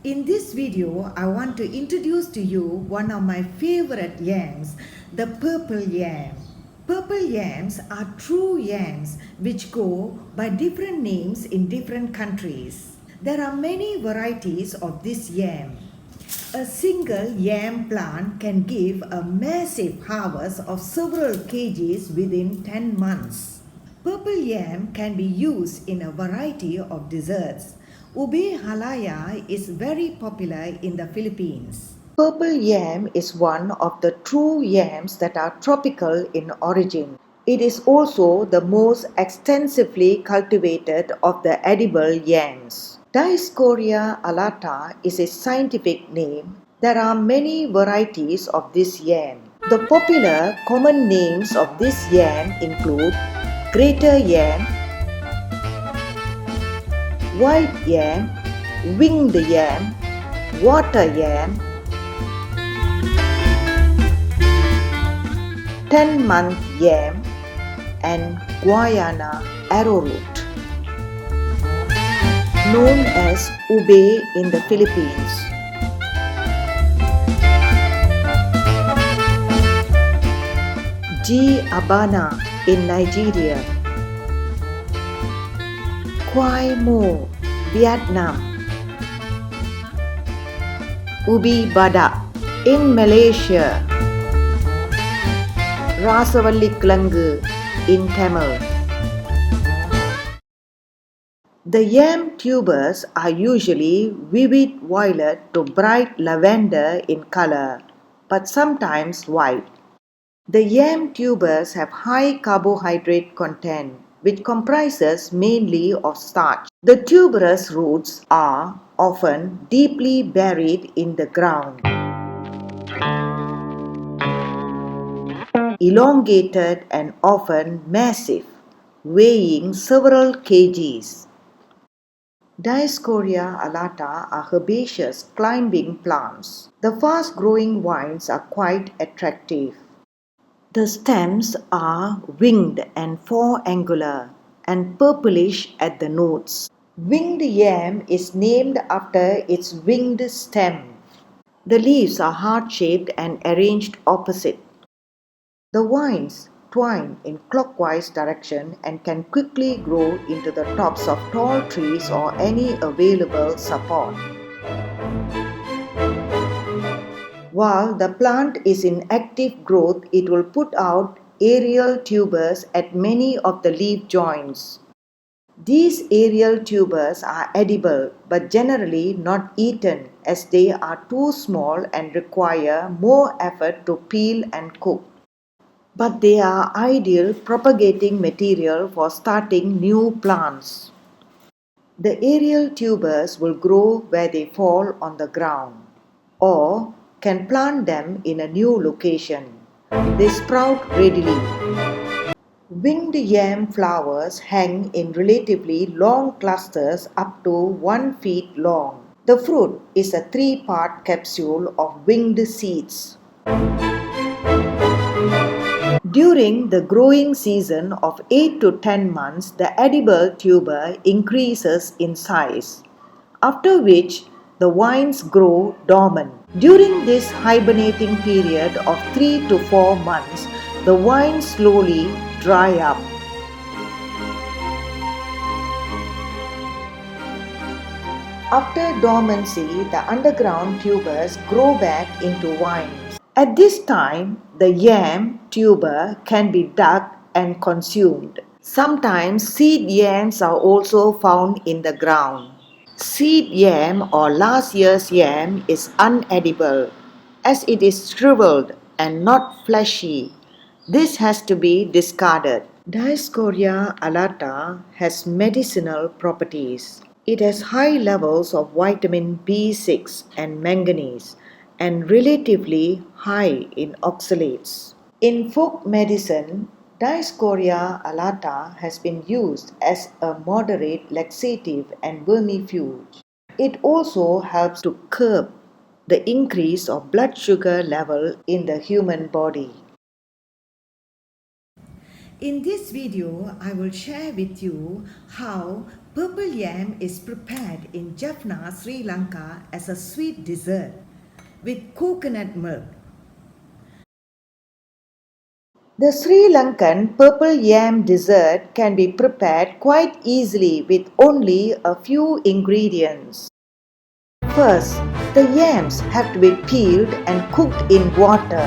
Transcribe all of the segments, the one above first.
In this video, I want to introduce to you one of my favorite yams, the purple yam. Purple yams are true yams which go by different names in different countries. There are many varieties of this yam. A single yam plant can give a massive harvest of several kgs within 10 months. Purple yam can be used in a variety of desserts. Ube halaya is very popular in the Philippines. Purple yam is one of the true yams that are tropical in origin. It is also the most extensively cultivated of the edible yams. Dioscorea alata is its scientific name. There are many varieties of this yam. The popular common names of this yam include greater yam, white yam, winged yam, water yam, 10-month yam, and Guayana arrowroot, known as ube in the Philippines. G. abana in Nigeria, Khoai mo, Vietnam, ubi badak in Malaysia, Rasavalli Kilangu in Tamil. The yam tubers are usually vivid violet to bright lavender in color, but sometimes white. The yam tubers have high carbohydrate content, which comprises mainly of starch. The tuberous roots are often deeply buried in the ground, elongated and often massive, weighing several kgs. Dioscorea alata are herbaceous climbing plants. The fast-growing vines are quite attractive. The stems are winged and four-angular and purplish at the nodes. Winged yam is named after its winged stem. The leaves are heart-shaped and arranged opposite. The vines twine in clockwise direction and can quickly grow into the tops of tall trees or any available support. While the plant is in active growth, it will put out aerial tubers at many of the leaf joints. These aerial tubers are edible but generally not eaten as they are too small and require more effort to peel and cook. But they are ideal propagating material for starting new plants. The aerial tubers will grow where they fall on the ground, or can plant them in a new location. They sprout readily. Winged yam flowers hang in relatively long clusters up to 1 feet long. The fruit is a 3-part capsule of winged seeds. During the growing season of 8 to 10 months, the edible tuber increases in size, after which the vines grow dormant. During this hibernating period of 3 to 4 months, the vines slowly dry up. After dormancy, the underground tubers grow back into vines. At this time, the yam tuber can be dug and consumed. Sometimes seed yams are also found in the ground. Seed yam or last year's yam is unedible as it is shriveled and not fleshy. This has to be discarded. Dioscorea alata has medicinal properties. It has high levels of vitamin B6 and manganese and relatively high in oxalates. In folk medicine, Dioscorea alata has been used as a moderate laxative and vermifuge. It also helps to curb the increase of blood sugar level in the human body. In this video, I will share with you how purple yam is prepared in Jaffna, Sri Lanka as a sweet dessert with coconut milk. The Sri Lankan purple yam dessert can be prepared quite easily with only a few ingredients. First, the yams have to be peeled and cooked in water.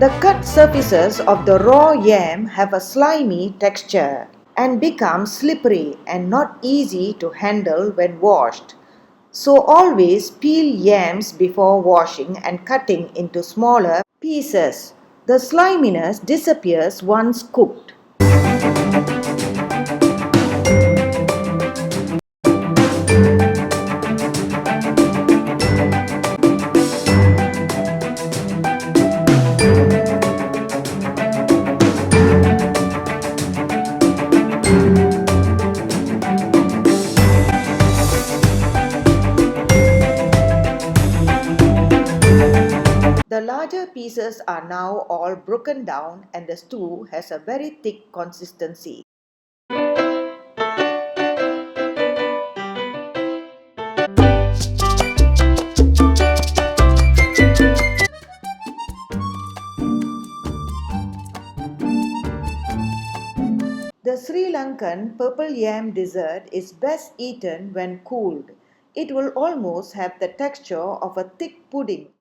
The cut surfaces of the raw yam have a slimy texture and become slippery and not easy to handle when washed. So always peel yams before washing and cutting into smaller pieces. The sliminess disappears once cooked. The larger pieces are now all broken down and the stew has a very thick consistency. The Sri Lankan purple yam dessert is best eaten when cooled. It will almost have the texture of a thick pudding.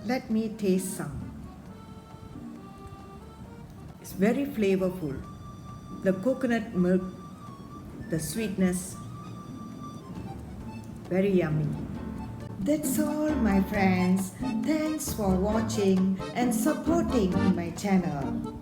Let me taste some. It's very flavorful. The coconut milk, the sweetness, very yummy. That's all, my friends. Thanks for watching and supporting my channel.